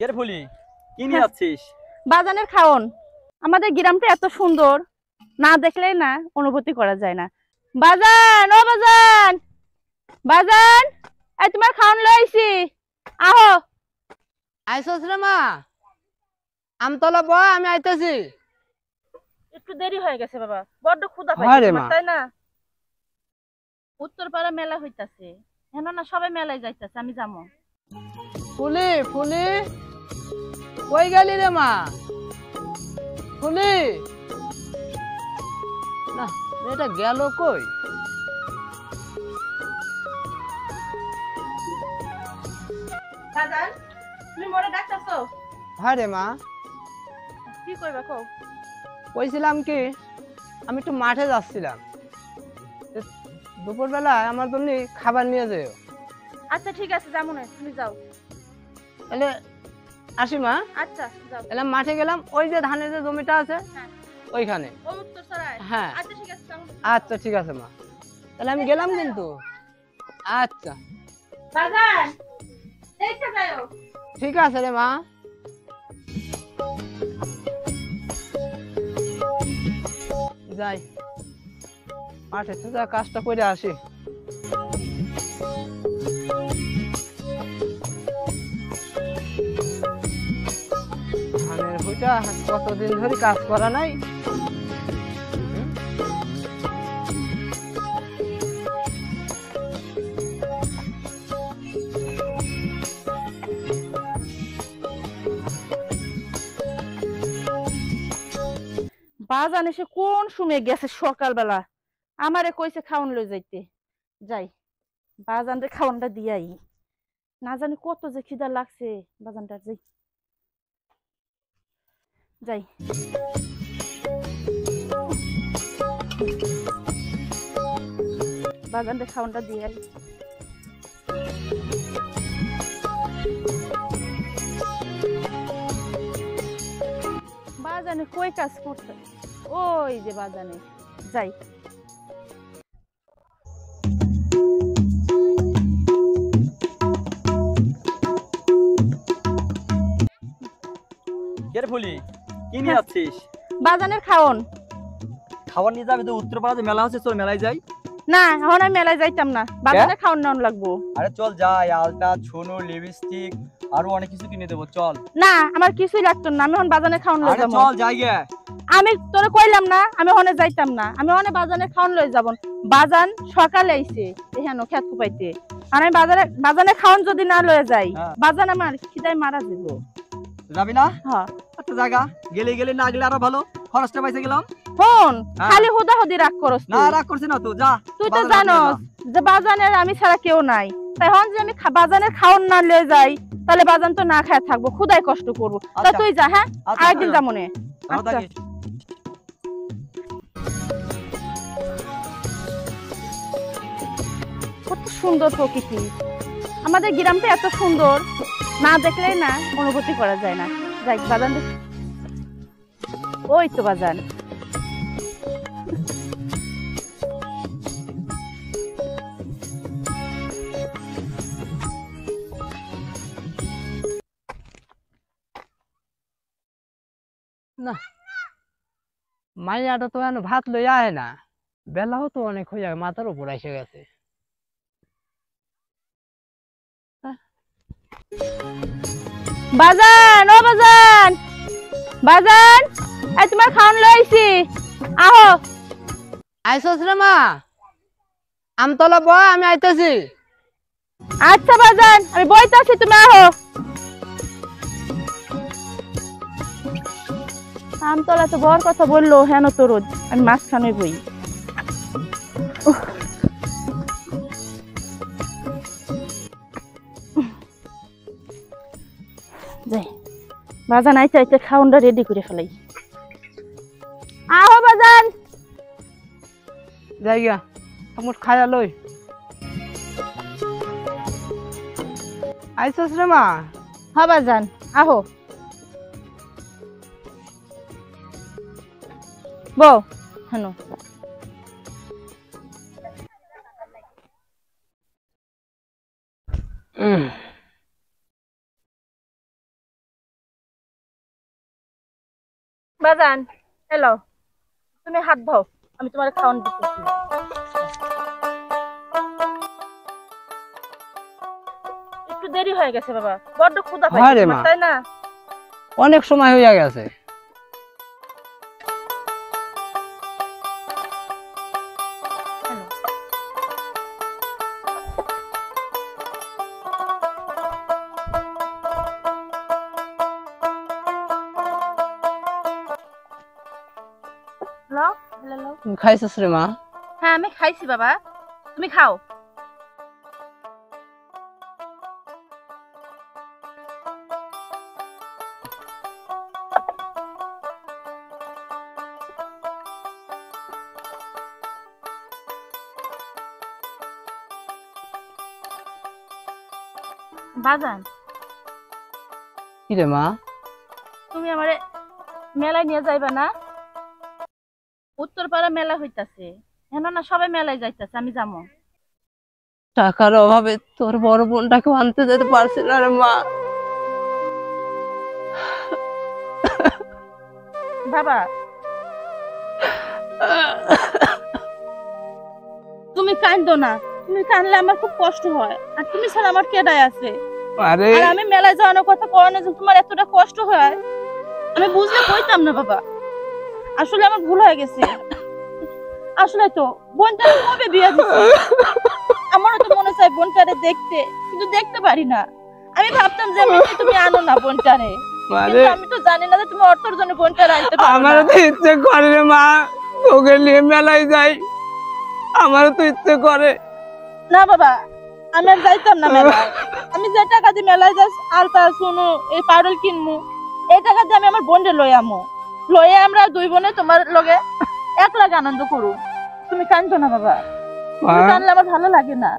এর ফুলি কি নিয়ে যাচ্ছিস? বাজানের খাওন। আমাদের গ্রামটা এত সুন্দর, না দেখলেই না অনুভূতি করা যায় না। বাজান, ও বাজান, বাজান, এই তোমার খাওন লইছি, আহো। আইসস রে মা, আমতলা ব আমি আইতেছি। একটু দেরি হয়ে গেছে বাবা, বড্ড ক্ষুধা হয় পাইছে রে তোমার, মা। তাই না? উত্তরপাড়া মেলা হইতাছে, হেন না সবাই মেলায় যাইতাছে, আমি যাবো। ফুলি ফুলি কই গেলি রে মা? ফুলি না, এটা গেল কই? বাজান, তুমি মোরে ডাকতাছো? হয় রে মা, কি কইবা কও? কইছিলাম কি আমি একটু মাঠে যাচ্ছিলাম, দুপুরবেলা আমার জন্য খাবার নিয়ে যেও। আচ্ছা ঠিক আছে, যাবো না, তুমি যাও। তাহলে আসি মা। আচ্ছা যাও। তাহলে মাঠে গেলাম, ওই যে ধানের যে জমিটা আছে হ্যাঁ। ওইখানে। ও উত্তরপাড়ায়? হ্যাঁ। আচ্ছা ঠিক আছে, যাও। আচ্ছা ঠিক আছে মা, তাহলে আমি গেলাম কিন্তু। আচ্ছা বাজান, দেখতে যাও। ঠিক আছে রে মা। যাই মাঠে তো যা কাজটা করে আসি। ধানের ভুইটা কতদিন ধরে কাজ করা নাই। বাজান এসে কোন সময় গেছে সকালবেলা, আমারে কইছে খাওন লই যাইতে। যাই, বাজানরে খাওয়ানটা দিয়াই, না জানি কত যে খিদা লাগছে। বাজানটা যাই, যাই। বাজানরে খাওয়ানটা দিয়াই। বাজানে কই কাজ করতে, ওই যে বাজানে। যাই। এর ফুলি কি নিয়ে যাচ্ছিস? বাজানের খাওন। খাবার নিয়ে যাবি তো? উত্তরপাড়া যে মেলা হচ্ছে, চল মেলায় যাই। না, এখন আমি মেলায় যাইতাম না, বাজানে খাওন নেওয়ান লাগবো। আরে চল যাই, আলতা, ছুনো, লিপস্টিক আরো অনেক কিছু কিনে দেবো, চল। না, আমার কিছুই লাগতো না, আমি এখন বাজানে খাওন লই আরে যাবো। চল যাই গে। আমি তোরে কইলাম না আমি ওখানে যাইতাম না, আমি ওখানে বাজানে খাওন লই যাব। বাজান সকালে আইছে এখানে খেত কুপাইতে, আর আমি বাজানে খাওন যদি না লয়ে যাই, হ্যাঁ। বাজান আমার খিদায় মারা যাব। যাবি না? হ্যাঁ। একটা জায়গা গেলে গেলে, না গেলে আরো ভালো, খরচটা পাইছে গেলাম। ফোন হ্যাঁ। খালি হুদাহুদি রাগ করস না তুই। রাগ করছি না, তো যা। তুই তো বাজারে জানোস নিয়ে যে বাজানের আমি ছাড়া কেউ নাই, তাই হন যে আমি বাজানের খাওন না লয়ে যাই, তাহলে বাজান তো না খায় থাকবো, খুদাই কষ্ট করবো। তা আচ্ছা। তুই যা, হ্যাঁ, আচ্ছা, আরেকদিন আচ্ছা। যাবো নে। যা। ভালো আচ্ছা। থাকিস। কত সুন্দর প্রকৃতি, আমাদের গ্রামটা এত সুন্দর, না দেখলেই না অনুভূতি করা যায় না। যাই বাজান, ওই তো বাজান। না, মাইয়াটা তো এখন ভাত লইয়া আয় না, বেলাও তো অনেক হইয়া মাথার উপর এসে গেছে। বাজান, ও বাজান, বাজান, এই তোমার খাওন লইছি, আহো। আইসস রে মা, আমতলা ব আমি আইতেছি। আচ্ছা বাজান, আমি বইতাছি, তুমি আহো। আমতলা তো বড় কথা বললো, হেন তো রোজ আমি মাঝখানে বই। যাই, বাজান আইতে আইতে খাওনটা রেডি করে ফেলাই। আহো বাজান। জায়গা আমার খায়া লই। আইসস রে মা। হ্যাঁ বাজান, আহো। বউ হেন। বাজান হ্যালো, তুমি হাত ধো, আমি তোমার খাওয়ান দিতেছি। একটু দেরি হয়ে গেছে বাবা, বড্ড ক্ষুধা পাইছে তোমার, তাই না? অনেক সময় হয়ে গেছে। তুমি খাইছিস রে মা? হ্যাঁ আমি খাইছি বাবা, তুমি খাও। বাজান কি রে মা? তুমি আমারে মেলায় নিয়ে যাইবা না? উত্তরপাড়া মেলা হইতাছে, হেন না সবাই মেলায় যাইতাছে, আমি যাবো। টাকার অভাবে তোর বড় বোনটাকে আনতে যেতে পারছি না রে মা। বাবা তুমি কান্দো না, তুমি কানলে আমার খুব কষ্ট হয়, আর তুমি ছাড়া আমার কেডাই আছে? আরে আর আমি মেলায় যাওয়ানোর কথা কও না যে তোমার এতটা কষ্ট হয়, আমি বুঝলে কইতাম না বাবা। আসলে আমার ভুল হয়ে গেছে। আসলে তো বোনটারে কবে বিয়ে দিছে, আমারও তো মনে চাই বোনটারে দেখতে, কিন্তু দেখতে পারি না। আমি ভাবতাম যে তুমি আনো না বোনটারে, কিন্তু আমি তো জানি না যে তুমি অর্থর জন্য বোনটারে আনতে পারো না। আমারও তো ইচ্ছে করে রে মা, তোকে নিয়ে মেলায় যাই, আমারও তো ইচ্ছে করে। না বাবা, আমি আর যাইতাম না মেলায়। আমি যে টাকা দিয়ে মেলায় যাই আলতা শুনো এই পাউডার কিনমু, এই টাকা দিয়ে আমি আমার বোনরে লই আমু, লয়ে আমরা দুই বোনে তোমার লগে এক লাখ আনন্দ করু। তুমি কান্দো না বাবা, তুমি কানলে আমার ভালো লাগে না।